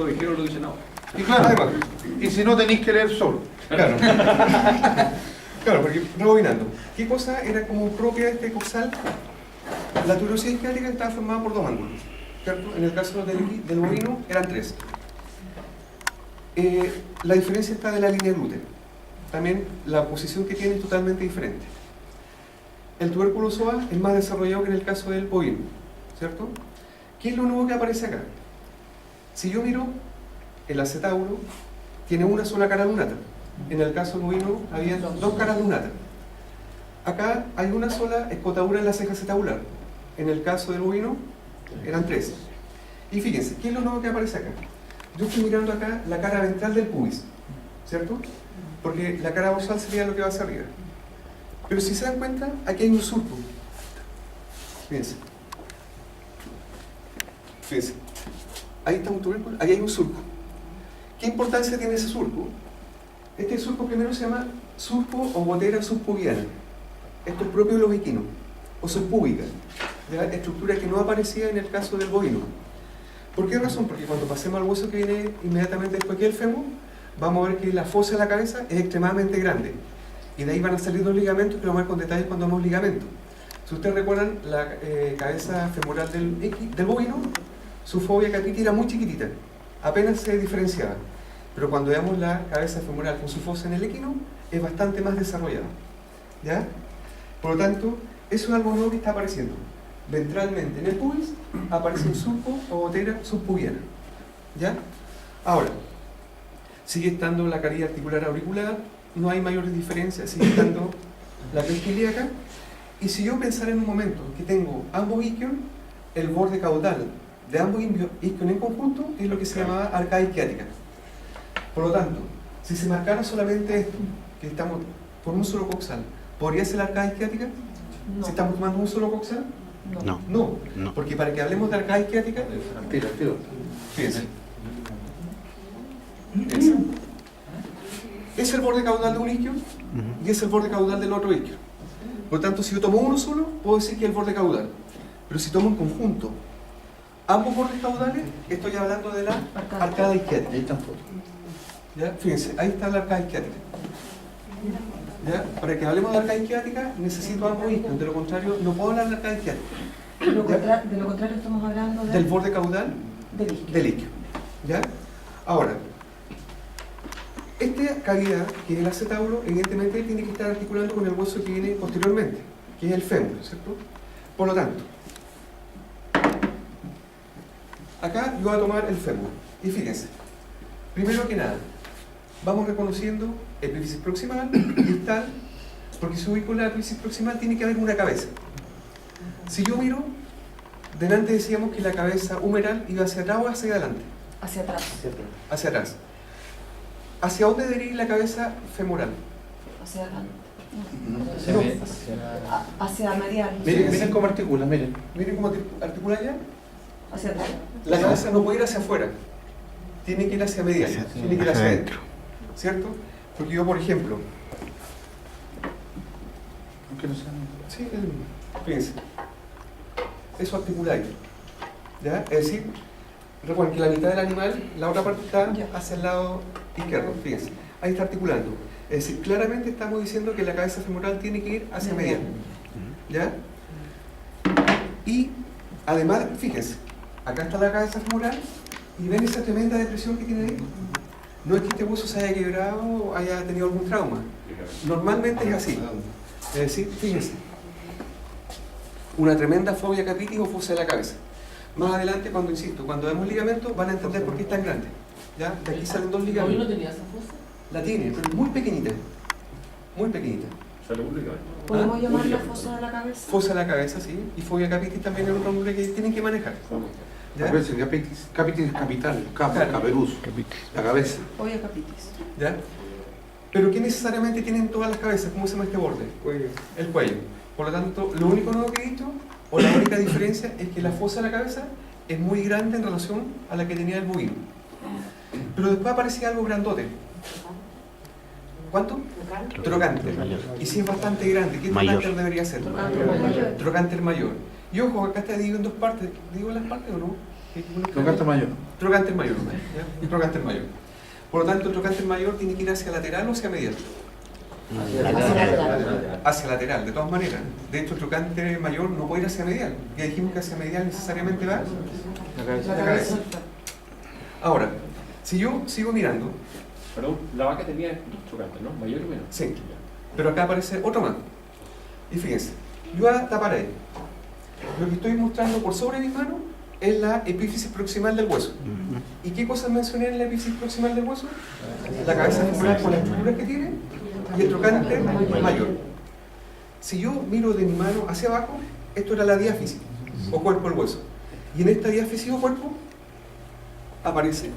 lo dijeron, lo dicen ahora. Y claro, además, y si no tenéis que leer solo. Claro. Claro, porque rebobinando. ¿Qué cosa era como propia de este coxal? La tuberosidad isquiática estaba formada por dos ángulos, ¿cierto? En el caso del bovino eran tres. La diferencia está de la línea glútea. También la posición que tiene es totalmente diferente. El tubérculo SOA es más desarrollado que en el caso del bovino, ¿cierto? ¿Qué es lo nuevo que aparece acá? Si yo miro, el acetauro tiene una sola cara lunata. En el caso del bovino había dos caras lunatas. Acá hay una sola escotadura en la ceja acetabular. En el caso del bovino eran tres. Y fíjense, ¿qué es lo nuevo que aparece acá? Yo estoy mirando acá la cara ventral del pubis, ¿cierto? Porque la cara dorsal sería lo que va hacia arriba. Pero si se dan cuenta, aquí hay un surco. Fíjense. Fíjense. Ahí está un tubérculo, ahí hay un surco. ¿Qué importancia tiene ese surco? Este surco primero se llama surco o gotera subpubiana. Esto es propio de los equinos, o subpúbica, de la estructura que no aparecía en el caso del bovino. ¿Por qué razón? Porque cuando pasemos al hueso que viene inmediatamente después que el fémur, vamos a ver que la fosa de la cabeza es extremadamente grande. Y de ahí van a salir dos ligamentos que vamos a ver con detalles cuando vemos ligamentos. Si ustedes recuerdan, la cabeza femoral del bovino, su fobia capitis era muy chiquitita, apenas se diferenciaba. Pero cuando veamos la cabeza femoral con su fosa en el equino, es bastante más desarrollada. ¿Ya? Por lo tanto, eso es algo nuevo que está apareciendo. Ventralmente en el pubis aparece un surco o gotera subpubiana. ¿Ya? Ahora, sigue estando la caries articular auricular, no hay mayores diferencias, sigue estando la cresta ilíaca. Y si yo pensara en un momento que tengo ambos isquios, el borde caudal de ambos isquios en conjunto es lo que se llamaba arcada isquiática. Por lo tanto, si se marcara solamente esto, que estamos por un solo coxal, ¿podría ser la arcada isquiática? No. ¿Si estamos tomando un solo coxal? No. No, porque para que hablemos de arcada isquiática, Tiro. fíjense. Es el borde caudal de un isquio y es el borde caudal del otro isquio. Por lo tanto, si yo tomo uno solo, puedo decir que es el borde caudal. Pero si tomo en conjunto ambos bordes caudales, estoy hablando de la arcada isquiática. Ahí están fotos. ¿Ya? Fíjense, ahí está la arcada isquiática. ¿Ya? Para que hablemos de arcada isquiática, necesito ambos isquios. De lo contrario, no puedo hablar de arcada isquiática. De lo contrario estamos hablando Del borde caudal del isquio. del isquio. ¿Ya? Ahora, esta cavidad, que es el acetauro, evidentemente tiene que estar articulando con el hueso que viene posteriormente, que es el fémur, ¿cierto? Por lo tanto, acá yo voy a tomar el fémur. Y fíjense, primero que nada, vamos reconociendo epífisis proximal, distal, porque si ubico la epífisis proximal tiene que haber una cabeza. Si yo miro, delante decíamos que la cabeza humeral iba hacia atrás o hacia adelante. Hacia atrás. Hacia atrás. ¿Hacia dónde debería ir la cabeza femoral? Hacia adelante. No. Hacia medial. Miren cómo articula, miren. Miren cómo articula ya. Hacia atrás. La cabeza no puede ir hacia afuera. Tiene que ir hacia medial. Tiene que ir hacia adentro. ¿Cierto? Porque yo, por ejemplo... Aunque no sean... Sí, fíjense. Eso articula ahí. ¿Ya? Es decir, recuerden que la mitad del animal, la otra parte está hacia el lado izquierdo. Fíjense. Ahí está articulando. Es decir, claramente estamos diciendo que la cabeza femoral tiene que ir hacia medial. ¿Ya? Y además, fíjense, acá está la cabeza femoral y ven esa tremenda depresión que tiene ahí. No es que este hueso se haya quebrado o haya tenido algún trauma. Normalmente es así. Es decir, fíjense, una tremenda fobia capitis o fosa de la cabeza. Más adelante, cuando insisto, cuando vemos ligamentos, van a entender por qué es tan grande. ¿Ya? De aquí salen dos ¿El ligamentos. bovino tenía esa fosa? La tiene, pero es muy pequeñita. Muy pequeñita. ¿Podemos llamarla fosa de la cabeza? Fosa de la cabeza, sí. Y fobia capitis también es otro nombre que tienen que manejar. ¿Ya? A veces capitis capital, Claro. caperuz, la cabeza. Oye, capitis. ¿Ya? Pero ¿qué necesariamente tienen todas las cabezas? ¿Cómo se llama este borde? El cuello. Por lo tanto, lo único nuevo que he dicho, o la única diferencia, es que la fosa de la cabeza es muy grande en relación a la que tenía el bovino. Pero después aparecía algo grandote. ¿Cuánto? Trocánter. Y si es bastante grande, ¿qué trocánter debería ser? Trocánter mayor. Y ojo, acá está dividido en dos partes. ¿Digo las partes o no? Trocánter mayor. Trocánter mayor, ¿ya? Un trocánter mayor. Por lo tanto, el trocánter mayor tiene que ir hacia lateral o hacia medial. Hacia lateral, de todas maneras. De hecho, el trocánter mayor no puede ir hacia medial. Ya dijimos que hacia medial necesariamente va La cabeza. Ahora, si yo sigo mirando, Perdón, la vaca tenía dos trocantes, ¿no? Mayor y menor. sí, pero acá aparece otro más. Y fíjense, yo a la pared, lo que estoy mostrando por sobre mis manos es la epífisis proximal del hueso. ¿Y qué cosas mencioné en la epífisis proximal del hueso? La cabeza femoral con las estructuras que tiene y el trocánter mayor. Si yo miro de mi mano hacia abajo, esto era la diáfisis o cuerpo del hueso. Y en esta diáfisis o cuerpo aparece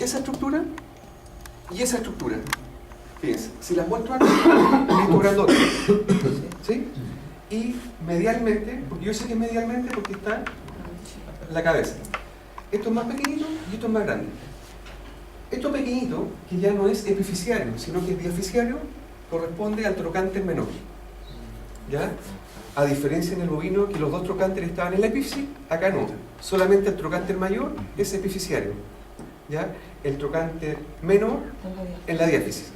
esa estructura y esa estructura. Fíjense, si las muestro acá, esto grandote, ¿sí? Y medialmente, porque yo sé que es medialmente porque está la cabeza. Esto es más pequeñito y esto es más grande. Esto pequeñito, que ya no es epifisiario, sino que es diafisiario, corresponde al trocánter menor. ¿Ya? A diferencia en el bovino que los dos trocánteres estaban en la epífisis, acá no. Solamente el trocánter mayor es epifisiario. ¿Ya? El trocánter menor en la diáfisis.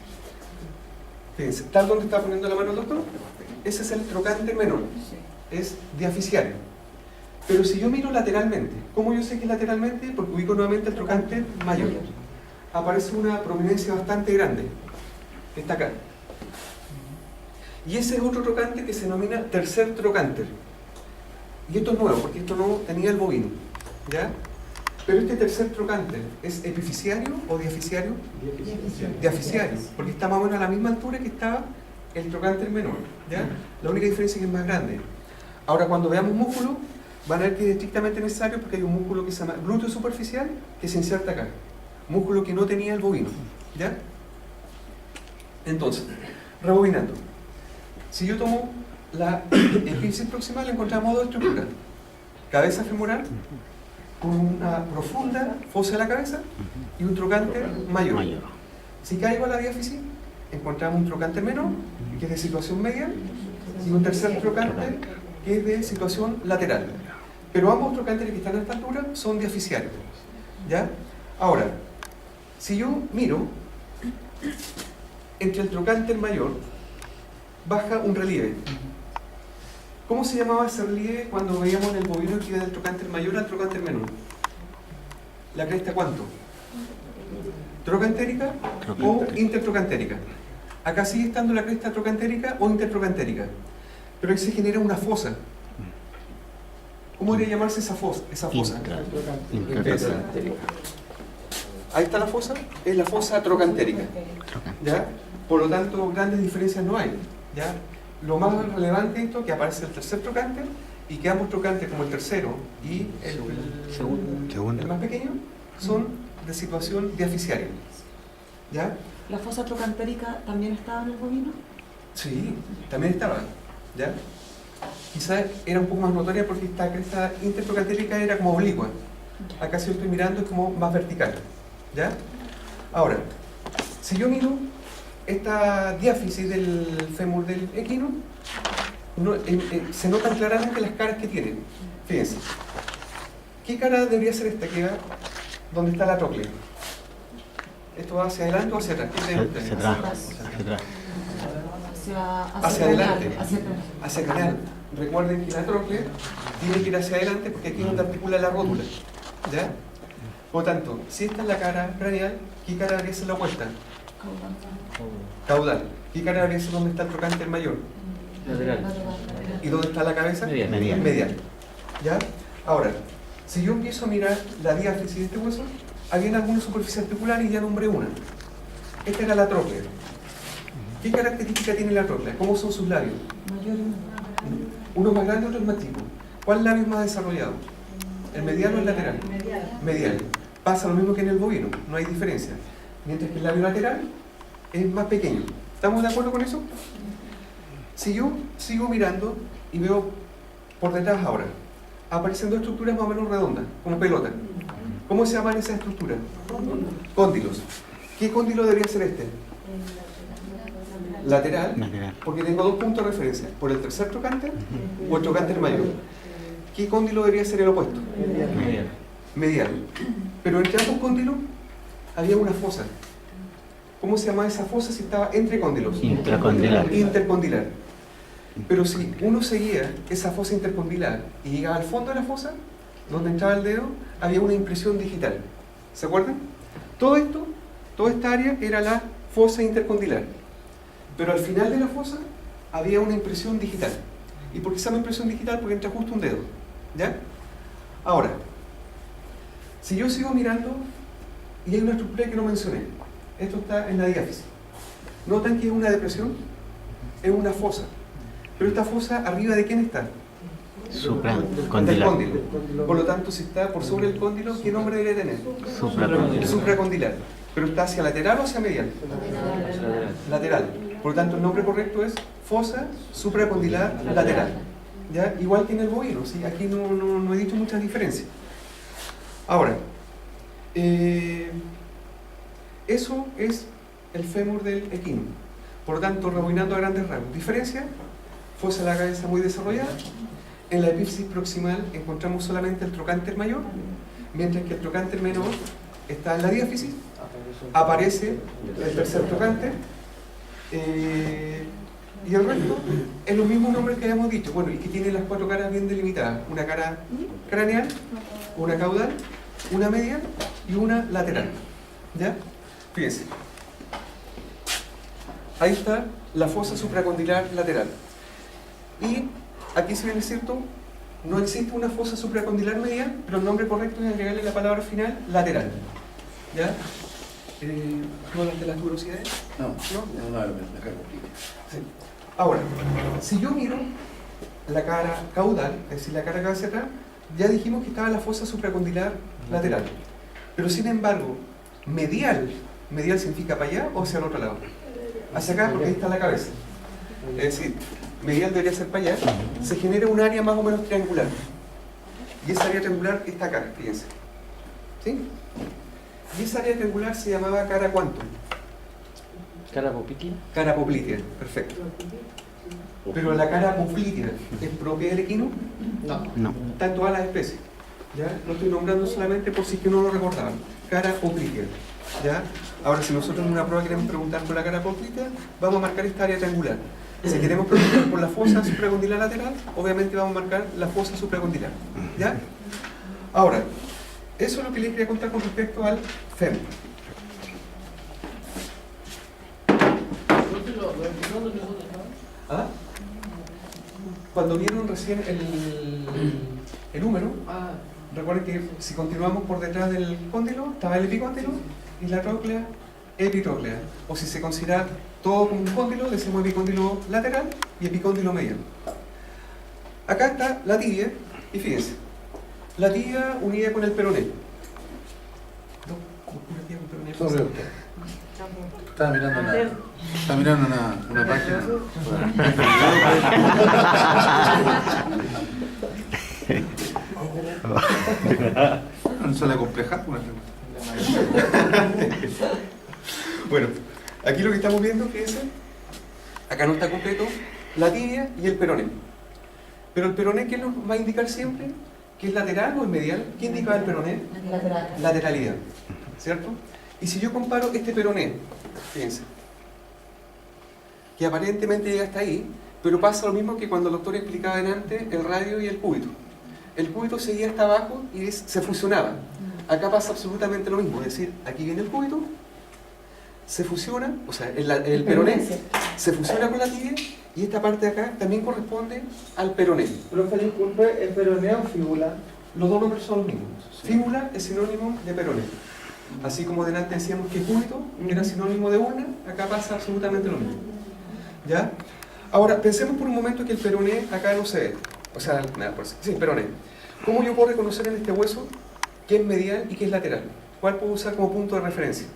Fíjense, tal donde está poniendo la mano el doctor, ese es el trocánter menor, es diafisiario. Pero si yo miro lateralmente, ¿cómo yo sé que es lateralmente? Porque ubico nuevamente el trocánter mayor. Aparece una prominencia bastante grande, que está acá. Y ese es otro trocánter que se denomina tercer trocánter. Y esto es nuevo, porque esto no tenía el bovino. ¿Ya? Pero este tercer trocánter, ¿es epifisiario o diafisiario? Diafisiario, porque está más o menos a la misma altura que estaba el trocánter menor. ¿Ya? La única diferencia es que es más grande. Ahora, cuando veamos músculo, van a ver que es estrictamente necesario porque hay un músculo que se llama glúteo superficial que se inserta acá. Músculo que no tenía el bovino. ¿Ya? Entonces, rebobinando. Si yo tomo la epífisis proximal, encontramos dos estructuras. Cabeza femoral, con una profunda fosa de la cabeza y un trocánter mayor. Si caigo a la diáfisis, encontramos un trocánter menor, que es de situación media, y un tercer trocánter, que es de situación lateral. Pero ambos trocánteres que están a esta altura son diafisiarios. ¿Ya? Ahora, si yo miro, entre el trocánter mayor baja un relieve. ¿Cómo se llamaba ese relieve cuando veíamos en el bovino que iba del trocánter mayor al trocánter menor? ¿La cresta cuánto? ¿Trocantérica o intertrocantérica? Acá sigue estando la cresta trocantérica o intertrocantérica, pero ahí se genera una fosa. ¿Cómo debería llamarse esa fosa? Ahí está la fosa, es la fosa trocantérica. ¿Ya? Por lo tanto, grandes diferencias no hay. ¿Ya? Lo más relevante es esto, que aparece el tercer trocánter y que ambos trocánteres, como el tercero y el más pequeño, son de situación diafisiaria. ¿Ya? ¿La fosa trocantérica también estaba en el bovino? Sí, también estaba. ¿Ya? Quizás era un poco más notoria porque esta cresta intertrocantérica era como oblicua. Acá si yo estoy mirando es como más vertical. ¿Ya? Ahora, si yo miro esta diáfisis del fémur del equino, se notan claramente las caras que tienen. Fíjense. ¿Qué cara debería ser esta que va donde está la tróclea? ¿Esto va hacia adelante o hacia atrás? ¿Qué creen ustedes? Hacia adelante. Hacia craneal. Recuerden que la tróclea tiene que ir hacia adelante porque aquí es donde articula la rótula. ¿Ya? Por lo tanto, si esta es la cara craneal, ¿qué cara debería ser la opuesta? Caudal. ¿Qué cara debería ser donde está el trocánter mayor? Lateral. ¿Y dónde está la cabeza? Medial. Medial. ¿Ya? Ahora, si yo empiezo a mirar la diáfisis de este hueso, había alguna superficie articular y ya nombré una. Esta era la tróclea. ¿Qué característica tiene la tróclea? ¿Cómo son sus labios? Mayor y menor. Uno más grande, otro es más chico. ¿Cuál labio es más desarrollado? ¿El medial o el lateral? Medial. Pasa lo mismo que en el bovino, no hay diferencia. Mientras que el labio lateral es más pequeño. ¿Estamos de acuerdo con eso? Si yo sigo mirando y veo por detrás ahora, aparecen dos estructuras más o menos redondas, como pelota. ¿Cómo se llaman esas estructuras? Cóndilos. ¿Qué cóndilo debería ser este? Lateral, porque tengo dos puntos de referencia, por el tercer trocánter o el trocánter mayor. ¿Qué cóndilo debería ser el opuesto? medial. Pero entre ambos cóndilos había una fosa. ¿Cómo se llamaba esa fosa si estaba entre cóndilos? Intracondilar. Intercondilar. Pero si uno seguía esa fosa intercondilar y llegaba al fondo de la fosa, donde entraba el dedo, había una impresión digital. ¿Se acuerdan? Todo esto, toda esta área era la fosa intercondilar. Pero al final de la fosa había una impresión digital. ¿Y por qué se llama impresión digital? Porque entra justo un dedo. ¿Ya? Ahora, si yo sigo mirando y hay una estructura que no mencioné, esto está en la diáfisis. ¿Notan que es una depresión? Es una fosa. Pero esta fosa, ¿arriba de quién está? Del Supracondilar. cóndilo. Por lo tanto, si está por sobre el cóndilo, ¿qué nombre debería tener? Supracondilar. Supracondilar. ¿Pero está hacia lateral o hacia medial? Lateral. Por lo tanto, el nombre correcto es fosa supracondilar lateral. ¿Ya? Igual que en el bovino, ¿sí? Aquí no he dicho muchas diferencias. Ahora, eso es el fémur del equino. Por lo tanto, rebobinando a grandes rasgos. Diferencia, fosa de la cabeza muy desarrollada. En la epífisis proximal encontramos solamente el trocánter mayor, mientras que el trocánter menor está en la diáfisis. Aparece el tercer trocánter. Y el resto es los mismos nombres que habíamos dicho. Bueno, y que tiene las cuatro caras bien delimitadas. Una cara craneal, una caudal, una medial y una lateral. ¿Ya? Fíjense. Ahí está la fosa supracondilar lateral. Y aquí, si bien es cierto, no existe una fosa supracondilar medial, pero el nombre correcto es agregarle la palabra final lateral. ¿Ya? ¿No hablas de las tuberosidades? No, ¿No? la cara completa. Sí. Ahora, si yo miro la cara caudal, es decir, la cara que va hacia atrás, ya dijimos que estaba la fosa supracondilar lateral. Pero sin embargo, medial significa para allá o hacia el otro lado. Hacia acá, porque ahí está la cabeza. Es decir, medial debería ser para allá. Se genera un área más o menos triangular. Y esa área triangular está acá, fíjense. ¿Sí? Y esa área triangular se llamaba cara quantum. ¿Cara poplitea? Cara poplitea, perfecto. Pero la cara poplitea es propia del equino, No. está en todas las especies. ¿Ya? Lo estoy nombrando solamente por si es que no lo recordaban. Cara poplitea. ¿Ya? Ahora, si nosotros en una prueba queremos preguntar por la cara poplitea, vamos a marcar esta área triangular. Si queremos preguntar por la fosa supracondilar lateral, obviamente vamos a marcar la fosa supracondilar. ¿Ya? Ahora, eso es lo que les quería contar con respecto al fémur. ¿Ah? Cuando vieron recién el húmero, recuerden que si continuamos por detrás del cóndilo, estaba el epicóndilo y la tróclea epitróclea. O si se considera todo como un cóndilo, decimos epicóndilo lateral y epicóndilo medial. Acá está la tibia, y fíjense, la tibia unida con el peroné. Sobre usted. Estaba mirando una página. No se la compleja. Bueno, aquí lo que estamos viendo, fíjense, acá no está completo, la tibia y el peroné. Pero el peroné, ¿qué nos va a indicar siempre? ¿Que es lateral o es medial? ¿Qué indica el peroné? Lateral. Lateralidad, ¿cierto? Y si yo comparo este peroné, fíjense, que aparentemente llega hasta ahí, pero pasa lo mismo que cuando el doctor explicaba delante el radio y el cúbito. El cúbito seguía hasta abajo y se fusionaba. Acá pasa absolutamente lo mismo, es decir, aquí viene el cúbito, se fusiona, o sea, el peroné se fusiona con la tibia y esta parte de acá también corresponde al peroné. Profe, disculpe, ¿es peroné o fíbula? Los dos nombres son los mismos. Fíbula es sinónimo de peroné. Así como delante decíamos que cúbito era sinónimo de ulna, acá pasa absolutamente lo mismo. ¿Ya? Ahora, pensemos por un momento que el peroné acá no se ve. O sea, nada, pues, sí, peroné. ¿Cómo yo puedo reconocer en este hueso qué es medial y qué es lateral? ¿Cuál puedo usar como punto de referencia?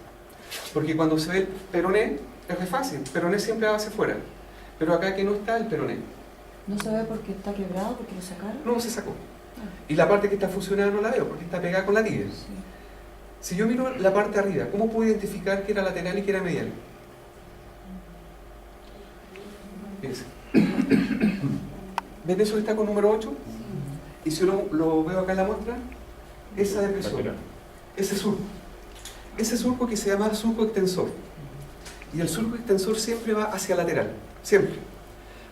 Porque cuando se ve el peroné, es re fácil. Peroné siempre va hacia afuera. Pero acá que no está el peroné. ¿No se ve porque está quebrado, porque lo sacaron? No se sacó. Y la parte que está fusionada no la veo porque está pegada con la tibia. Sí. Si yo miro la parte de arriba, ¿cómo puedo identificar que era lateral y que era medial? Fíjense. ¿Ven eso que está con número 8? Y si yo lo veo acá en la muestra, esa depresión, Lateral. ese surco que se llama surco extensor. Y el surco extensor siempre va hacia lateral, siempre.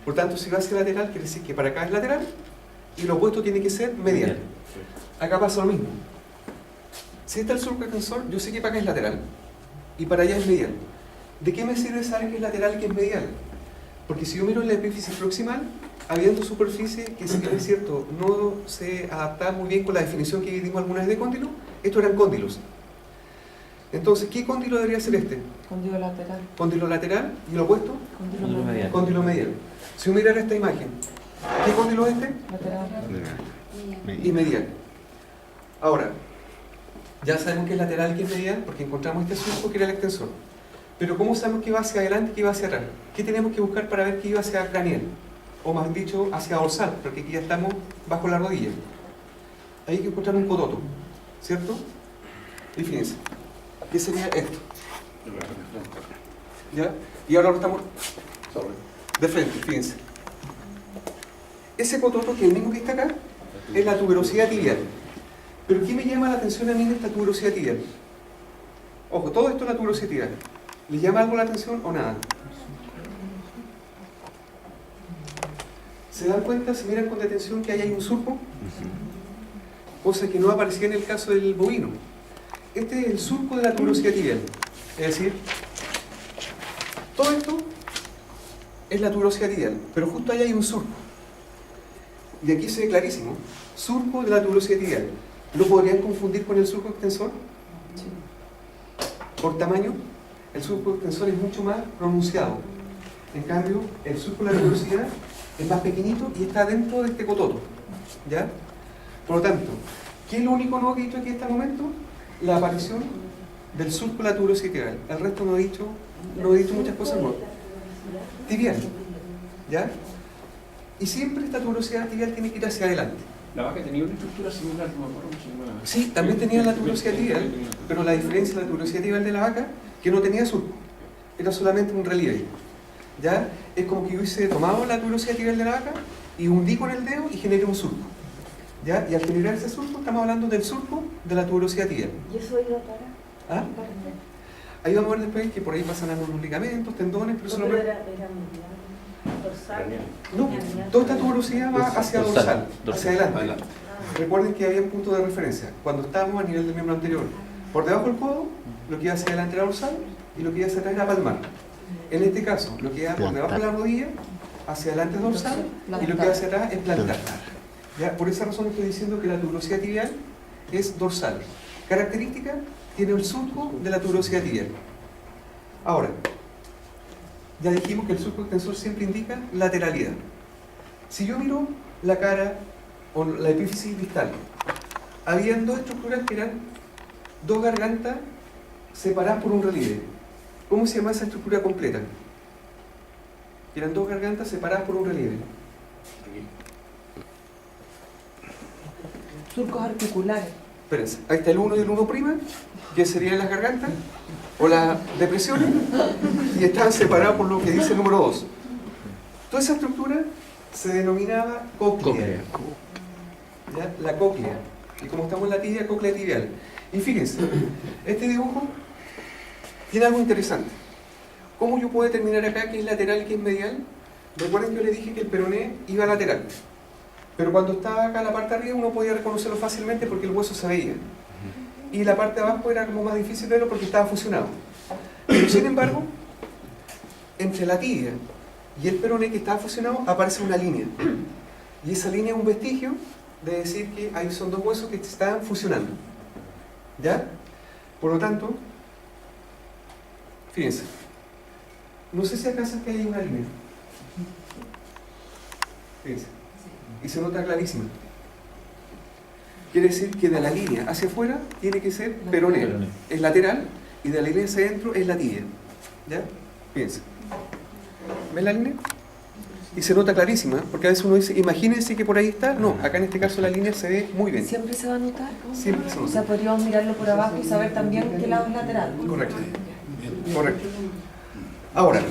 Por tanto, si va hacia lateral, quiere decir que para acá es lateral y lo opuesto tiene que ser medial. Acá pasa lo mismo. Si está el surco extensor, yo sé que para acá es lateral y para allá es medial. ¿De qué me sirve saber que es lateral y que es medial? Porque si yo miro en la epífisis proximal, habiendo superficie que, si bien es cierto, no se adaptaba muy bien con la definición que dimos alguna vez de cóndilo, estos eran cóndilos. Entonces, ¿qué cóndilo debería ser este? Cóndilo lateral. Cóndilo lateral y lo opuesto, Cóndilo medial. cóndilo medial. Si yo mirara esta imagen, ¿qué cóndilo es este? Lateral. Y medial. Ahora, ya sabemos que es lateral y que es medial porque encontramos este surco que era el extensor. Pero ¿cómo sabemos que va hacia adelante y que va hacia atrás? ¿Qué tenemos que buscar para ver que iba hacia craneal? O más dicho, hacia dorsal, porque aquí ya estamos bajo la rodilla. Hay que encontrar un cototo, ¿cierto? Y fíjense, ¿qué sería esto? ¿Ya? Y ahora lo estamos de frente, fíjense. Ese cototo, que es el mismo que está acá, es la tuberosidad tibial. Pero ¿qué me llama la atención a mí de esta tuberosidad tibial? Ojo, todo esto es la tuberosidad tibial. ¿Le llama algo la atención o nada? ¿Se dan cuenta, si miran con detención, que ahí hay un surco? Cosa que no aparecía en el caso del bovino. Este es el surco de la tuberosidad tibial. Es decir, todo esto es la tuberosidad tibial, pero justo ahí hay un surco. Y aquí se ve clarísimo, surco de la tuberosidad tibial. ¿Lo podrían confundir con el surco extensor? Por tamaño, el surco extensor es mucho más pronunciado. En cambio, el surco de la tuberosidad es más pequeñito y está dentro de este cototo. ¿Ya? Por lo tanto, ¿qué es lo único nuevo que he dicho aquí hasta el momento? La aparición del surco de la tuberosidad tibial. El resto no he dicho muchas cosas nuevas. Tibial. ¿Ya? Y siempre esta tuberosidad tibial tiene que ir hacia adelante. La vaca tenía una estructura similar, no me acuerdo cómo se llamaba. Sí, también tenía la tuberosidad tibial, pero la diferencia de la tuberosidad tibial de la vaca, que no tenía surco, era solamente un relieve. ¿Ya? Es como que yo hubiese tomado la tuberosidad tibial de la vaca y hundí con el dedo y generé un surco. ¿Ya? Y al generar ese surco, estamos hablando del surco de la tuberosidad tibial. ¿Y eso iba para? ¿Ah? Ahí vamos a ver después que por ahí pasan algunos ligamentos, tendones, pero eso no Era dorsal. No, toda esta tuberosidad va hacia dorsal, hacia adelante. Recuerden que había un punto de referencia. Cuando estábamos a nivel del miembro anterior, por debajo del codo, lo que iba hacia adelante era dorsal y lo que iba hacia atrás era palmar. En este caso, lo que iba por debajo de la rodilla, hacia adelante es dorsal y lo que iba hacia atrás es plantar. ¿Ya? Por esa razón estoy diciendo que la tuberosidad tibial es dorsal. Característica, tiene el surco de la tuberosidad tibial. Ahora, ya dijimos que el surco extensor siempre indica lateralidad. Si yo miro la cara o la epífisis distal, habían dos estructuras que eran dos gargantas separadas por un relieve. ¿Cómo se llama esa estructura completa? Eran dos gargantas separadas por un relieve. Surcos articulares. Espérense, ahí está el 1 y el 1', que serían las gargantas o las depresiones, y estaban separadas por lo que dice el número 2. Toda esa estructura se denominaba cóclea. ¿Ya? La cóclea. Y como estamos en la tibia, cóclea tibial. Y fíjense, este dibujo tiene algo interesante. ¿Cómo yo puedo determinar acá qué es lateral y qué es medial? Recuerden que yo les dije que el peroné iba lateral. Pero cuando estaba acá en la parte de arriba uno podía reconocerlo fácilmente porque el hueso se veía. Y la parte de abajo era como más difícil verlo porque estaba fusionado. Pero sin embargo, entre la tibia y el peroné que estaba fusionado aparece una línea. Y esa línea es un vestigio de decir que ahí son dos huesos que se estaban fusionando. ¿Ya? Por lo tanto, fíjense. No sé si alcanzan que hay una línea. Fíjense. Y se nota clarísima. Quiere decir que de la línea hacia afuera tiene que ser peroné, es lateral, y de la línea hacia adentro es la tibia. ¿Ya? Fíjense. ¿Ven la línea? Y se nota clarísima, porque a veces uno dice, imagínense que por ahí está. No, acá en este caso la línea se ve muy bien. ¿Siempre se va a notar? Siempre se O nota. sea, podríamos mirarlo por abajo y saber también qué lado es lateral. Correcto. Correcto. Ahora,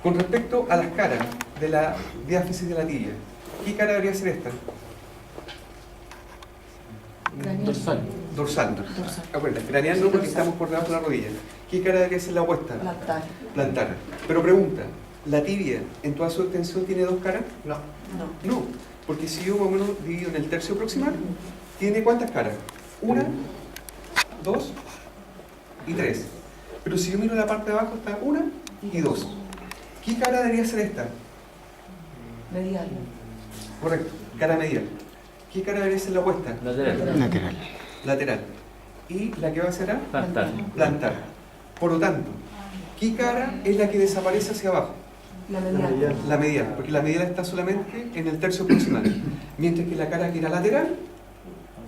con respecto a las caras de la diáfisis de la tibia, ¿qué cara debería ser esta? Dorsal. Dorsal. Dorsal. Acuérdate, craneal no porque estamos por debajo de la rodilla. ¿Qué cara debería ser la opuesta? Plantar. Plantar. Pero pregunta, ¿la tibia en toda su extensión tiene dos caras? No. No. No, porque si yo más o menos divido en el tercio proximal, ¿tiene cuántas caras? 1, 2 y 3. Pero si yo miro la parte de abajo está 1 y 2. ¿Qué cara debería ser esta? Medial. Correcto, cara medial. ¿Qué cara debería ser la opuesta? Lateral. Lateral. Lateral. ¿Y la que va a ser A? Plantar. Plantar. Por lo tanto, ¿qué cara es la que desaparece hacia abajo? La medial. La medial, porque la medial está solamente en el tercio proximal. Mientras que la cara que era lateral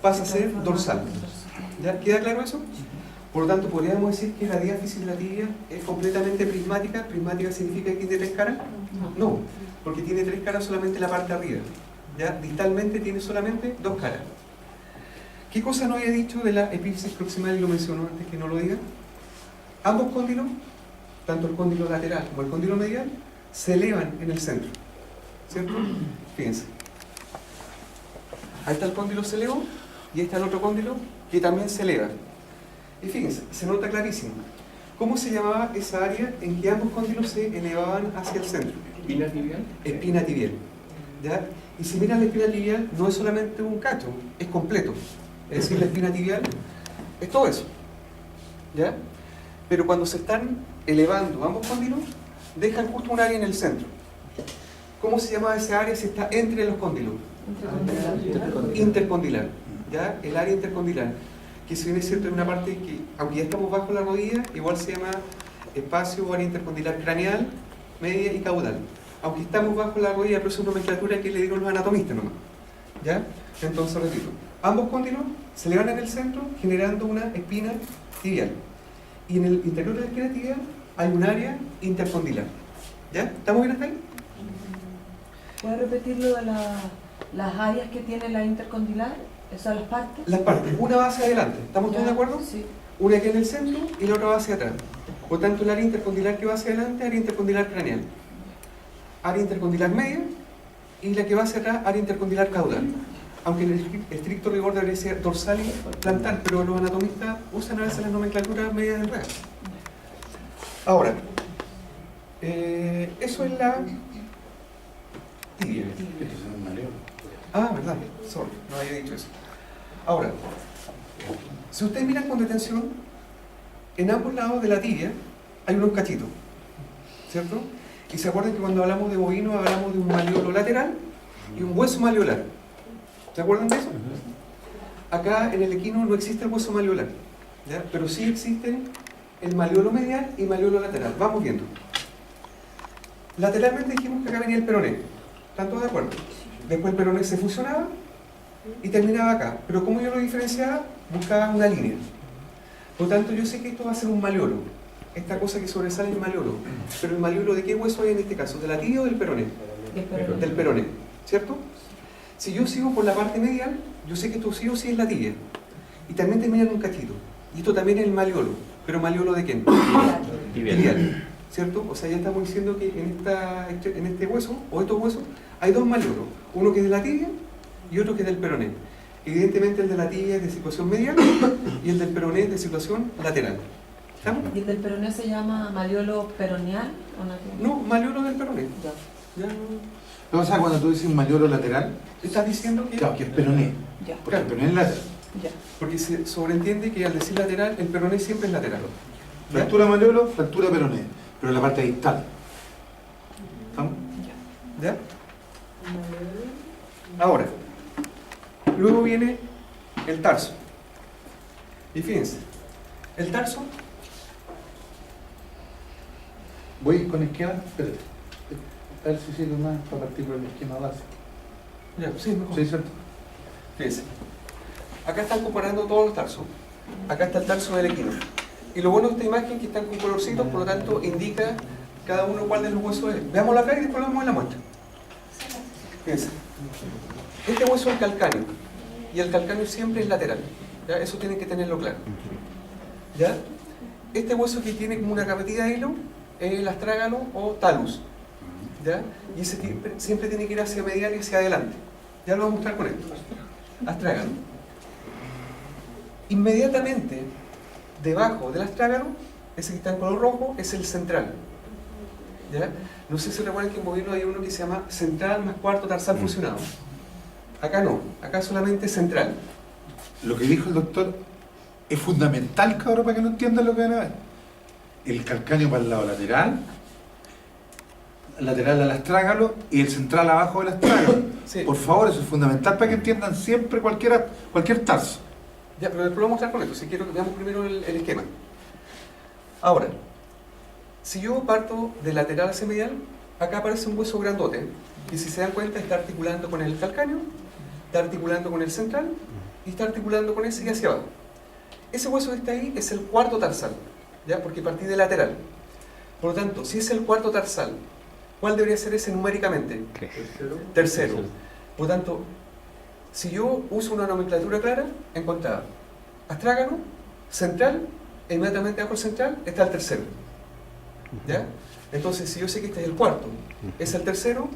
pasa a ser dorsal. ¿Ya queda claro eso? Por lo tanto, podríamos decir que la diáfisis de la tibia es completamente prismática. ¿Prismática significa que tiene 3 caras? No, porque tiene 3 caras solamente en la parte de arriba. ¿Ya? Distalmente tiene solamente 2 caras. ¿Qué cosa no había dicho de la epífisis proximal y lo mencionó antes que no lo diga? Ambos cóndilos, tanto el cóndilo lateral como el cóndilo medial, se elevan en el centro. ¿Cierto? Fíjense. Ahí está el cóndilo se elevó y ahí está el otro cóndilo que también se eleva. Y fíjense, se nota clarísimo. ¿Cómo se llamaba esa área en que ambos cóndilos se elevaban hacia el centro? Espina tibial. Espina tibial. ¿Ya? Y si miran la espina tibial, no es solamente un cacho, es completo. Es decir, la espina tibial es todo eso. ¿Ya? Pero cuando se están elevando ambos cóndilos, dejan justo un área en el centro. ¿Cómo se llama esa área si está entre los cóndilos? Intercondilar. ¿Ya? El área intercondilar. Que si bien es cierto en una parte que, aunque ya estamos bajo la rodilla, igual se llama espacio o área intercondilar craneal, media y caudal. Aunque estamos bajo la rodilla, pero es una nomenclatura que le dieron los anatomistas nomás. ¿Ya? Entonces repito, ambos cóndilos se elevan en el centro generando una espina tibial. Y en el interior de la espina tibial hay un área intercondilar. ¿Ya? ¿Estamos bien hasta ahí? ¿Puedes repetir lo de las áreas que tiene la intercondilar? ¿Esas las partes? Las partes, una va hacia adelante, ¿estamos todos de acuerdo? Sí. Una aquí en el centro y la otra va hacia atrás. Por tanto, el área intercondilar que va hacia adelante, área intercondilar craneal. Área intercondilar media y la que va hacia atrás, área intercondilar caudal. Aunque en el estricto rigor debería ser dorsal y plantar, pero los anatomistas usan a veces las nomenclaturas medias enredadas. Ahora, eso es la tibia. Ah, verdad, sorry, no había dicho eso. Ahora, si ustedes miran con detención, en ambos lados de la tibia hay unos cachitos, ¿cierto? Y se acuerdan que cuando hablamos de bovino hablamos de un maleolo lateral y un hueso maleolar. ¿Se acuerdan de eso? Acá en el equino no existe el hueso maleolar, ¿ya? Pero sí existen el maleolo medial y maleolo lateral. Vamos viendo. Lateralmente dijimos que acá venía el peroné. ¿Están todos de acuerdo? Después el peroné se fusionaba y terminaba acá. Pero como yo lo diferenciaba, buscaba una línea. Por lo tanto, yo sé que esto va a ser un maleolo. Esta cosa que sobresale es el maleolo. Pero el maleolo, ¿de qué hueso hay en este caso? ¿De la tibia o del peroné? Del peroné, ¿cierto? Si yo sigo por la parte medial, yo sé que esto sí o sí es la tibia. Y también termina en un cachito. Y esto también es el maleolo. ¿Pero maleolo de quién? Tibial. ¿Cierto? O sea, ya estamos diciendo que en este hueso, o estos huesos, hay dos maleolos. Uno que es de la tibia y otro que es del peroné. Evidentemente el de la tibia es de situación medial y el del peroné es de situación lateral. ¿Estamos? ¿Y el del peroné se llama maleolo peroneal o no? No, maleolo del peroné. Ya. Ya. O sea, cuando tú dices un maleolo lateral, Estás diciendo que... claro, que es peroné. Ya. Porque el peroné es lateral. Ya. Porque se sobreentiende que al decir lateral, el peroné siempre es lateral. ¿Ya? Fractura maleolo, fractura peroné. Pero la parte distal. ¿Estamos? ¿Ya? Ahora, luego viene el tarso. Y fíjense, el tarso... Voy con esquema, espérate. A ver si sirve más para partir por el esquema base. Ya, sí, mejor. Sí, cierto. Fíjense. Acá están comparando todos los tarsos. Acá está el tarso del equino. Y lo bueno de esta imagen es que están con colorcitos, por lo tanto indica cada uno cuál de los huesos es. Veámoslo acá y después lo vemos en la muestra. Fíjense. Este hueso es el calcáneo. Y el calcáneo siempre es lateral. ¿Ya? Eso tienen que tenerlo claro. ¿Ya? Este hueso que tiene como una carretilla de hilo es el astrágalo o talus. ¿Ya? Y ese siempre tiene que ir hacia medial y hacia adelante. Ya lo voy a mostrar con esto. Astrágalo. Inmediatamente debajo del astrágalo, ese que está en color rojo, es el central. ¿Ya? No sé si recuerdan que en bovino hay uno que se llama central más cuarto tarsal fusionado. Acá no, acá solamente central. Lo que dijo el doctor es fundamental, cabrón, para que no entiendan lo que van a ver. El calcáneo para el lado lateral al astrágalo y el central abajo del astrágalo. Sí. Por favor, eso es fundamental para que entiendan siempre cualquier tarso. Ya, pero después lo voy a mostrar con esto, si quiero que veamos primero el esquema. Ahora, si yo parto de lateral hacia medial, acá aparece un hueso grandote, y si se dan cuenta está articulando con el calcáneo, está articulando con el central, y está articulando con ese y hacia abajo. Ese hueso que está ahí es el cuarto tarsal, ¿ya? Porque partí de lateral. Por lo tanto, si es el cuarto tarsal, ¿cuál debería ser ese numéricamente? Tercero. Por lo tanto, si yo uso una nomenclatura clara, encontraba astrágalo, central, e inmediatamente abajo del central está el tercero. ¿Ya? Entonces, si yo sé que este es el cuarto, es el tercero,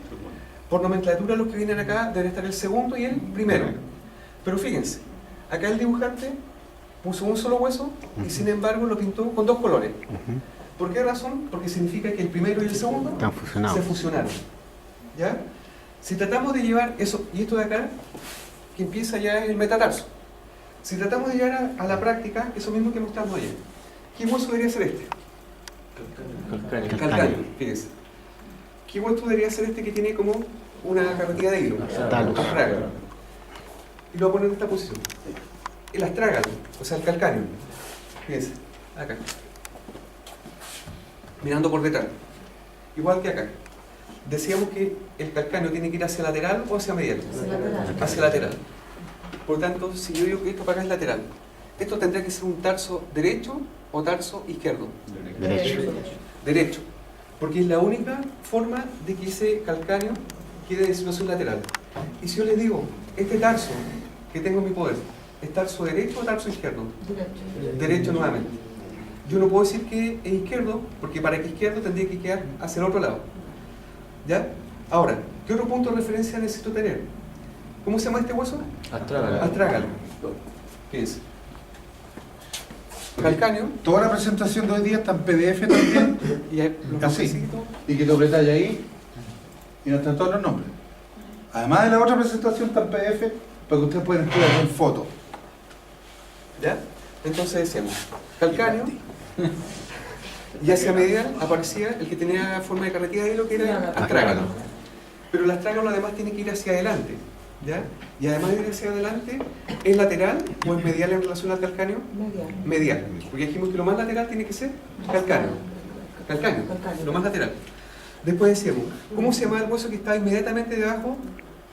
por nomenclatura los que vienen acá deben estar el segundo y el primero. Pero fíjense, acá el dibujante puso un solo hueso y sin embargo lo pintó con dos colores. ¿Por qué razón? Porque significa que el primero y el segundo Están fusionados. se fusionaron. ¿Ya? Si tratamos de llevar eso, y esto de acá, que empieza ya el metatarso. Si tratamos de llevar a la práctica eso mismo que mostramos ayer, ¿qué hueso debería ser este? Calcáneo. Calcáneo, fíjense. ¿Qué hueso debería ser este que tiene como una carretilla de hilo? Talus. Astrágalo. Y lo voy a poner en esta posición. El astrágalo, o sea el calcáneo. Fíjense, acá. Mirando por detrás. Igual que acá. Decíamos que el calcáneo tiene que ir hacia lateral o hacia medial. Hacia lateral. Hacia lateral. Por lo tanto, si yo digo que esto para acá es lateral, esto tendría que ser un tarso derecho o tarso izquierdo. Derecho. Derecho. Porque es la única forma de que ese calcáneo quede de situación lateral. Y si yo les digo, este tarso que tengo en mi poder, ¿es tarso derecho o tarso izquierdo? Derecho. Derecho nuevamente. Yo no puedo decir que es izquierdo, porque para que izquierdo tendría que quedar hacia el otro lado. ¿Ya? Ahora, ¿qué otro punto de referencia necesito tener? ¿Cómo se llama este hueso? Astrágalo. Fíjense. Calcáneo. Toda la presentación de hoy día está en PDF también, Y hay los así. nombrecitos. Y que lo apretáis ahí y nos están todos los nombres. Además de la otra presentación está en PDF para que ustedes puedan estudiar en foto. ¿Ya? Entonces decíamos, calcáneo, y hacia medial aparecía el que tenía forma de carretilla de hilo, que era astrágalo. Pero el astrágalo además tiene que ir hacia adelante, ¿ya? Y además de ir hacia adelante, ¿es lateral o es medial en relación al calcáneo? Medial. Medial, porque dijimos que lo más lateral tiene que ser calcáneo. Calcáneo, lo más lateral. Después decíamos, ¿cómo se llama el hueso que está inmediatamente debajo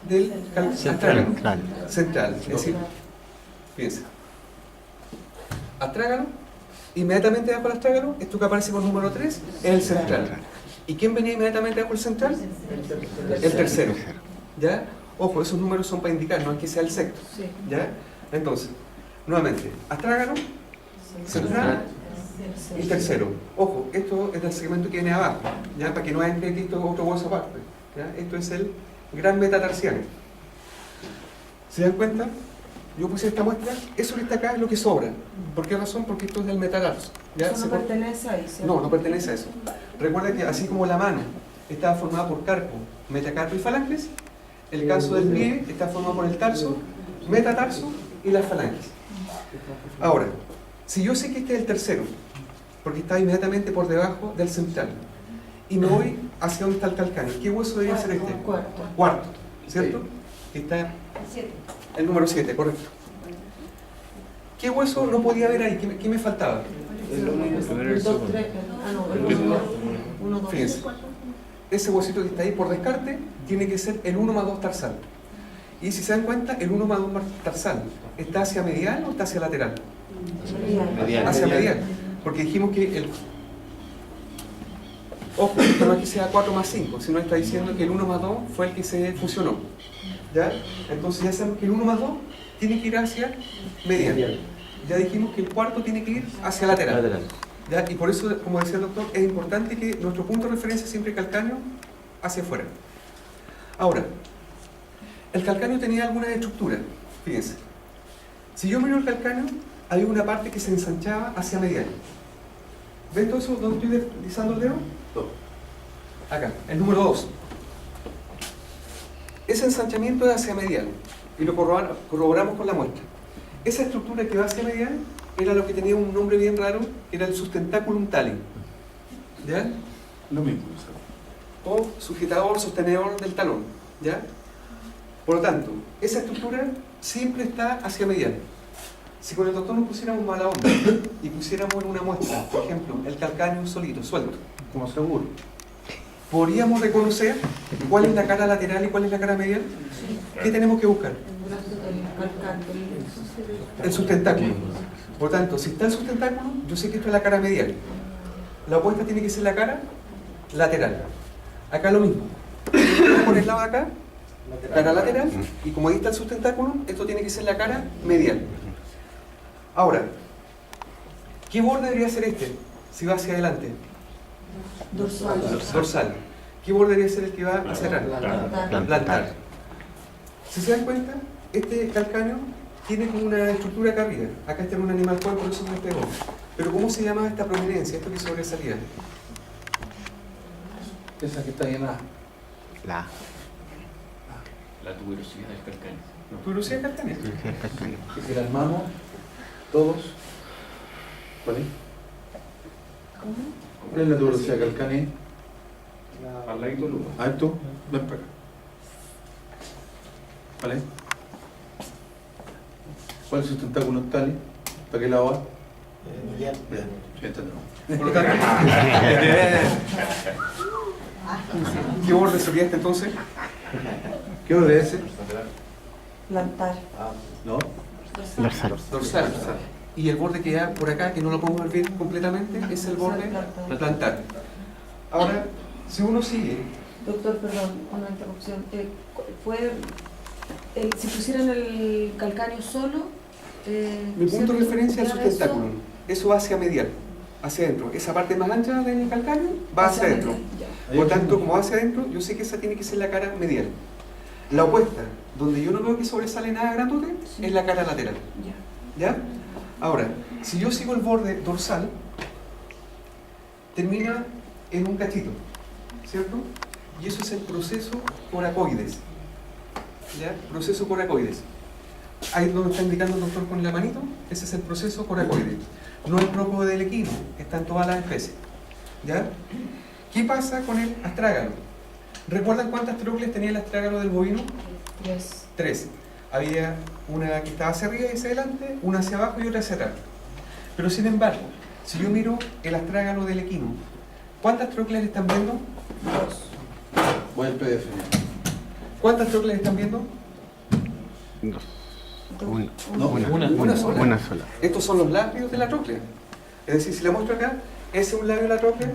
del astrágalo? Central. Central, es decir, fíjense, astrágalo, inmediatamente debajo del astrágalo, esto que aparece con número 3, es el central. ¿Y quién venía inmediatamente debajo del central? El tercero. ¿Ya? Ojo, esos números son para indicar, no es que sea el sexto. Sí. ¿Ya? Entonces, nuevamente, astrágalo, central y tercero. Ojo, esto es del segmento que viene abajo, ¿ya? Para que no entre que esto es otro hueso aparte. ¿Ya? Esto es el gran metatarsiano. ¿Se dan cuenta? Yo puse esta muestra, eso que está acá es lo que sobra. ¿Por qué razón? Porque esto es del metatarso. ¿Ya? Eso no pertenece ahí, ¿cierto? No, no pertenece a eso. Recuerda que así como la mano estaba formada por carpo, metacarpo y falanges, el caso del pie está formado por el tarso, metatarso y las falanges. Ahora, si yo sé que este es el tercero, porque está inmediatamente por debajo del central, y me voy hacia donde está el calcáneo, ¿qué hueso debería ser este? Cuarto. Cuarto, ¿cierto? Que está el número 7, correcto. ¿Qué hueso no podía haber ahí? ¿Qué me faltaba? El 2, 3, el 1, 2. Fíjense, ese huesito que está ahí por descarte tiene que ser el 1 más 2 tarsal. Y si se dan cuenta, el 1 más 2 tarsal, ¿está hacia medial o está hacia lateral? Medial. Hacia medial. Porque dijimos que el... Ojo, esto no es que sea 4 más 5, sino está diciendo que el 1 más 2 fue el que se fusionó. ¿Ya? Entonces ya sabemos que el 1 más 2 tiene que ir hacia medial. Ya dijimos que el cuarto tiene que ir hacia lateral. ¿Ya? Y por eso, como decía el doctor, es importante que nuestro punto de referencia siempre calcáneo hacia afuera. Ahora, el calcáneo tenía algunas estructuras. Fíjense. Si yo miro el calcáneo, hay una parte que se ensanchaba hacia medial. ¿Ven todo eso donde estoy deslizando el dedo? Acá, el número 2. Ese ensanchamiento es hacia medial y lo corroboramos con la muestra. Esa estructura que va hacia medial era lo que tenía un nombre bien raro, que era el sustentaculum tali. ¿Ya? Lo mismo. O sujetador, sostenedor del talón. ¿Ya? Por lo tanto, esa estructura siempre está hacia medial. Si con el doctor nos pusiéramos mala onda y pusiéramos en una muestra, por ejemplo, el calcáneo solito, suelto, Como seguro. ¿podríamos reconocer cuál es la cara lateral y cuál es la cara medial? ¿Qué tenemos que buscar? El sustentáculo. Por tanto, si está el sustentáculo, yo sé que esto es la cara medial. La opuesta tiene que ser la cara lateral. Acá lo mismo. Por el lado de acá, cara lateral, y como ahí está el sustentáculo, esto tiene que ser la cara medial. Ahora, ¿qué borde debería ser este? Si va hacia adelante. Dorsal. ¿Qué borde debería ser el que va hacia atrás? Plantar. Si se dan cuenta, este calcáneo tiene como una estructura acá arriba. Acá está en un animal cual, por eso no pegó. Pero ¿cómo se llama esta prominencia? Esto que sobresalía. Esa que está llena. La La tuberosidad del calcáneo. ¿no? Tuberosidad calcánea. Que si la armamos, todos. ¿Cuál es? ¿Cuál es la tuberosidad calcánea? Al ladito del uno. A ver tú, ven para acá. ¿Cuál es? ¿Cuál es el sustentáculo tali? ¿Para qué lado va? Bien. Sí, está no. Por lo tanto, ¿qué borde sería este entonces? ¿Qué orden es ese? Plantar. ¿No? dorsal. Dorsal. Y el borde que hay por acá, que no lo podemos ver bien completamente, es el borde plantar. Ahora, si uno sigue, Doctor, perdón, una interrupción. Si pusieran el calcáneo solo... mi punto de referencia es el ¿sería sustentáculo. Eso va hacia medial, hacia adentro. Esa parte más ancha del calcáneo va hacia adentro. Ya. Por tanto, como va hacia adentro, yo sé que esa tiene que ser la cara medial. La opuesta, donde yo no veo que sobresale nada grandote, Sí. es la cara lateral. Ya. ¿Ya? Ahora, si yo sigo el borde dorsal, termina en un cachito, ¿cierto? Y eso es el proceso coracoides. ¿Ya? Proceso coracoides. Ahí donde está indicando el doctor con la manito, ese es el proceso coracoides. No es propio del equino, está en todas las especies. ¿Ya? ¿Qué pasa con el astrágalo? ¿Recuerdan cuántas trócleas tenía el astrágalo del bovino? 3. 3. Había una que estaba hacia arriba y hacia adelante, una hacia abajo y otra hacia atrás. Pero sin embargo, si yo miro el astrágalo del equino, ¿cuántas trócleas están viendo? 2. Voy al PDF. ¿Cuántas trócleas están viendo? Dos. Una. No, Una sola. Una sola. Estos son los labios de la tróclea. Es decir, si la muestro acá, ese es un labio de la tróclea,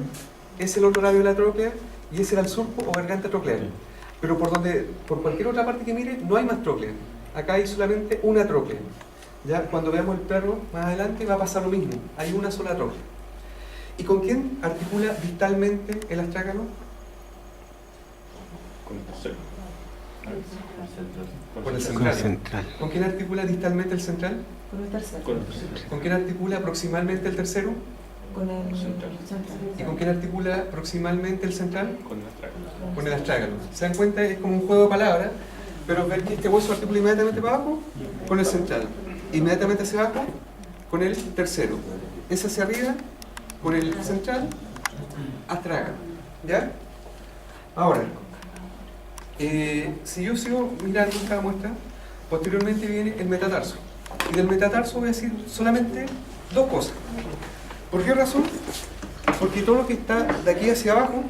ese es el otro labio de la tróclea y ese era el surco o garganta troclear. Pero por cualquier otra parte que mire, no hay más tróclea. Acá hay solamente una tróclea. Ya cuando veamos el perro más adelante va a pasar lo mismo. Hay una sola tróclea. ¿Y con quién articula distalmente el astrágalo? Con el tercero. Con el Con central. central. ¿Con quién articula distalmente el central? Con el tercero. Con el tercero. ¿Con quién articula proximalmente el tercero? Con el Central. ¿Y con quién articula proximalmente el central? Con el astrágalo. Con el astrágalo. ¿Se dan cuenta? Es como un juego de palabras, pero ver que este hueso articula inmediatamente para abajo con el central, inmediatamente hacia abajo con el tercero, es hacia arriba con el central, astrágalo. ¿Ya? Ahora, si yo sigo mirando esta muestra, posteriormente viene el metatarso. Y del metatarso voy a decir solamente dos cosas. ¿Por qué razón? Porque todo lo que está de aquí hacia abajo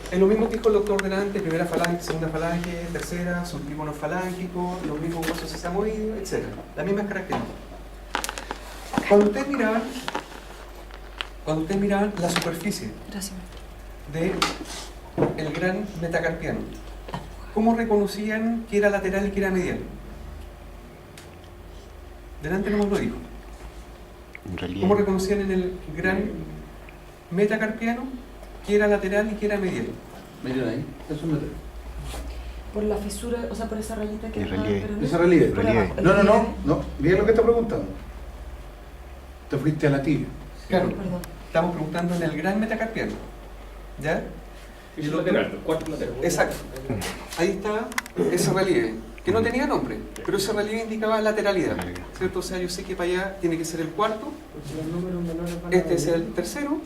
es lo mismo que dijo el doctor delante: primera falange, segunda falange, tercera, subtrígono falángico, los mismos huesos sesamoides, etc. Las mismas características. Cuando ustedes miraban la superficie Gracias. del gran metacarpiano, ¿cómo reconocían que era lateral y que era medial? Delante no nos lo dijo. En realidad. ¿Cómo reconocían en el gran metacarpiano que era lateral y que era medial? Miren ahí, eso me Por la fisura, o sea, por esa rayita que El relieve. pero no- Ese relieve. por Relieve. abajo. El No, relieve. miren lo que está preguntando. Te fuiste a la tibia. Claro, Perdón. estamos preguntando en el gran metacarpiano. ¿Ya? Y el lateral, los cuatro laterales. Exacto. Ahí está ese relieve, que no tenía nombre, pero ese relieve indicaba lateralidad, ¿cierto? O sea, yo sé que para allá tiene que ser el cuarto, Los números menores van a este es venir. el tercero, Ujú.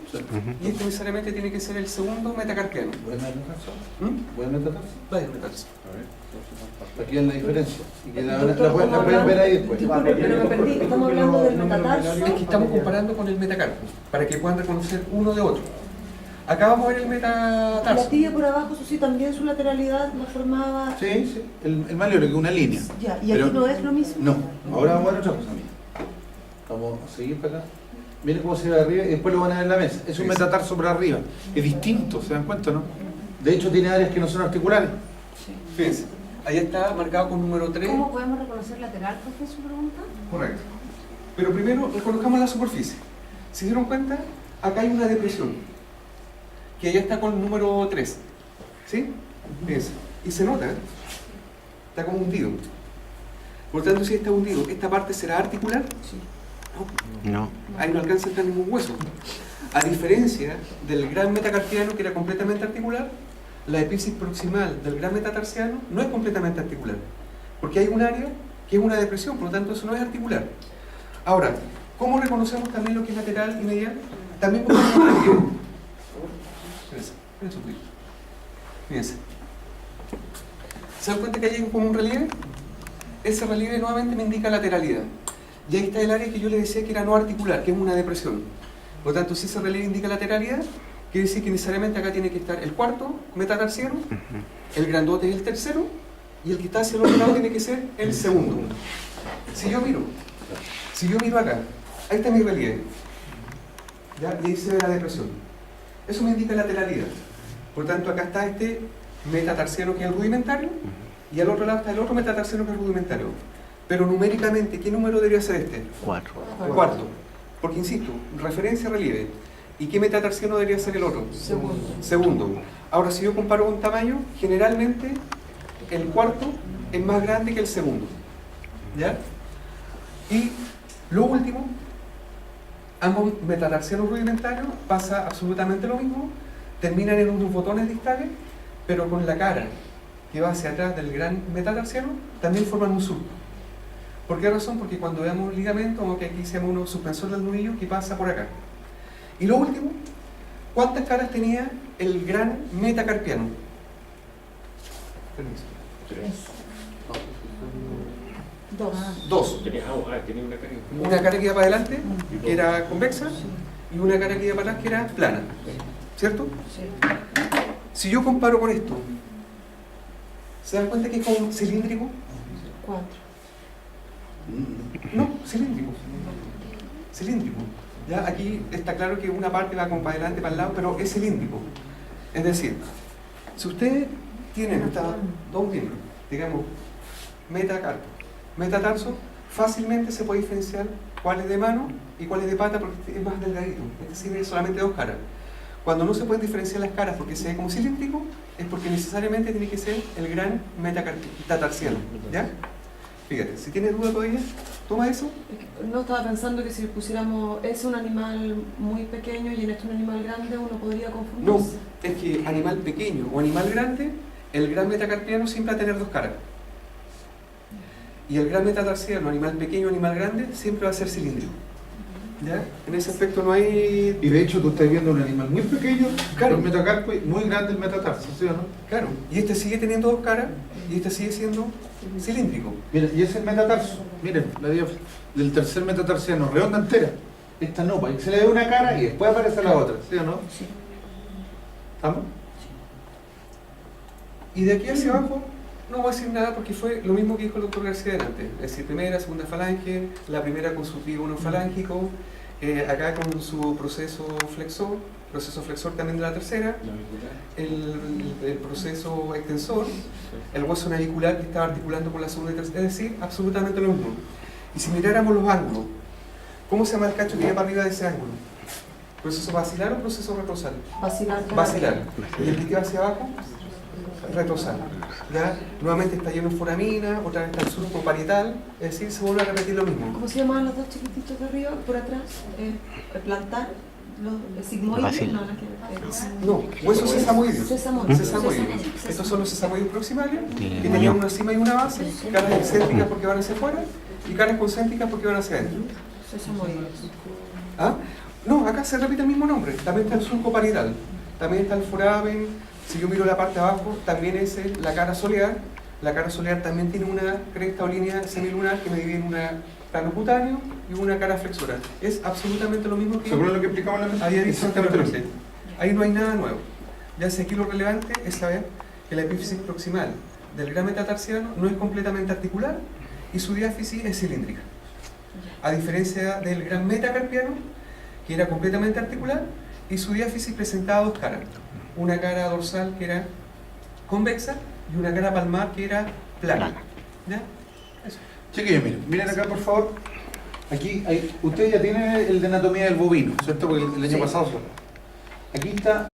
y este necesariamente tiene que ser el segundo metacarpiano. ¿Pueden metatarso? ¿Mm? ¿Pueden metatarso? Vaya a meterse. A ver, Aquí es la diferencia. Y que la Doctor, pueden estamos ver ahí hablando- después. Disculpe, pero me perdí. Estamos hablando del Es metatarso. que estamos comparando con el metacarpo, para que puedan reconocer uno de otro. Acá vamos a ver el La metatarso. tibia por abajo, eso sí, también su lateralidad la formaba. Sí, sí. El malleolo, que es una línea. Ya, y Pero- aquí no es lo mismo. No, ahora vamos a ver otra cosa, mira. Vamos a seguir para acá. Miren cómo se ve arriba y después lo van a ver en la mesa. Es un Sí. metatarso por arriba. Es distinto, ¿se dan cuenta, no? De hecho, tiene áreas que no son articulares. Fíjense, ahí está marcado con número 3. ¿Cómo podemos reconocer lateral, profe, su pregunta? Correcto. Pero primero reconozcamos la superficie. ¿Se dieron cuenta? Acá hay una depresión, que ya está con el número 3. ¿Sí? Fíjense. Y se nota, ¿eh? Está como hundido. Por lo tanto, si está hundido, ¿esta parte será articular? No. No. Ahí no alcanza a entrar ningún hueso. A diferencia del gran metacarpiano, que era completamente articular, la epífisis proximal del gran metatarsiano no es completamente articular, porque hay un área que es una depresión, por lo tanto eso no es articular. Ahora, ¿cómo reconocemos también lo que es lateral y medial? También con un relieve. Espérense un poquito. Fíjense. ¿Se dan cuenta que hay como un relieve? Ese relieve nuevamente me indica lateralidad. Y ahí está el área que yo le decía que era no articular, que es una depresión. Por lo tanto, si ese relieve indica lateralidad, quiere decir que necesariamente acá tiene que estar el cuarto metatarsiano, el grandote es el tercero, y el que está hacia el otro lado tiene que ser el segundo. Si yo miro acá, ahí está mi relieve. ¿Ya? Y ahí se ve la depresión. Eso me indica lateralidad. Por tanto, acá está este metatarsiano que es el rudimentario, y al otro lado está el otro metatarsiano que es el rudimentario. Pero numéricamente, ¿qué número debería ser este? 4. Cuarto. Porque insisto, referencia relieve. ¿Y qué metatarsiano debería ser el otro? Segundo. Segundo. Ahora, si yo comparo con tamaño, generalmente el cuarto es más grande que el segundo. ¿Ya? Y lo último, ambos metatarsianos rudimentarios pasa absolutamente lo mismo, terminan en unos botones distales, pero con la cara que va hacia atrás del gran metatarsiano, también forman un surco. ¿Por qué razón? Porque cuando veamos un ligamento, como que aquí se llama un suspensor del nudillo que pasa por acá. Y lo último, ¿cuántas caras tenía el gran metacarpiano? Permiso. Dos. Dos. Tenía una cara. Una cara que iba para adelante, que era convexa, y una cara que iba para atrás, que era plana. ¿Cierto? Sí. Si yo comparo con esto, ¿se dan cuenta que es como cilíndrico? Cuatro. No, cilíndrico. Cilíndrico. ¿Ya? Aquí está claro que una parte va como para adelante, para el lado, pero es cilíndrico. Es decir, si ustedes tienen hasta dos miembros, digamos, metacarpo, metatarso, fácilmente se puede diferenciar cuál es de mano y cuál es de pata porque es más delgadito. Es decir, es solamente dos caras. Cuando no se pueden diferenciar las caras porque se ve como cilíndrico, es porque necesariamente tiene que ser el gran metatarsiano. ¿Ya? Fíjate, si tienes duda todavía, toma eso. No, estaba pensando que si pusiéramos es un animal muy pequeño y en este un animal grande, uno podría No, confundirse. es que animal pequeño o animal grande, el gran metacarpiano siempre va a tener dos caras. Y el gran metatarsiano, animal pequeño o animal grande, siempre va a ser cilíndrico. ¿Ya? En ese aspecto no hay... Y de hecho tú estás viendo un animal muy pequeño, Claro. el metacarpo, y muy grande el metatarso, ¿sí o no? Claro, y este sigue teniendo dos caras y este sigue siendo cilíndrico. Miren, y ese es el metatarso. Miren, la diáfragma del tercer metatarsiano, redonda entera. Esta no, para que se le ve una cara y después aparece la otra, ¿sí o no? Sí. ¿Estamos? Y de aquí hacia abajo no voy a decir nada porque fue lo mismo que dijo el doctor García delante. Es decir, primera, segunda falange, la primera con su trigono falángico, acá con su proceso flexor también de la tercera, el proceso extensor, el hueso navicular que estaba articulando con la segunda y tercera, es decir, absolutamente lo mismo. Y si miráramos los ángulos, ¿cómo se llama el cacho que iba para arriba de ese ángulo? ¿Proceso basilar o proceso retrosal? Vacilar. Basilar. ¿Y el que queda hacia abajo? retrosal. ¿Ya? Nuevamente está lleno de foramina, otra vez está el surco parietal, es decir, se vuelve a repetir lo mismo. ¿Cómo se llamaban los dos chiquititos de arriba, por atrás? Plantar, los sigmoides, Bacil. no, No, huesos sesamoideos. Sesamoides. Sesamoides. Estos son los sesamoides proximales, De que tenían moñón. una cima y una base, caras excéntricas porque van hacia afuera y caras concéntricas porque van hacia adentro. Sesamoides. ¿Ah? No, acá se repite el mismo nombre. También está el surco parietal, también está el foramen. Si yo miro la parte de abajo, también es la cara solear. La cara solear también tiene una cresta o línea semilunar que me divide en una plano cutáneo y una cara flexural. Es absolutamente lo mismo que Según lo que explicamos en la mesa, había dicho exactamente lo anteriormente. mismo. Ahí no hay nada nuevo. Ya sé aquí lo relevante es saber que la epífisis proximal del gran metatarsiano no es completamente articular y su diáfisis es cilíndrica. A diferencia del gran metacarpiano, que era completamente articular y su diáfisis presentaba dos caras. Una cara dorsal que era convexa y una cara palmar que era plana. ¿Ya? Eso. Chiquillos, miren acá por favor. Aquí ustedes ya tienen el de anatomía del bovino, ¿cierto? Porque el año pasado. Aquí está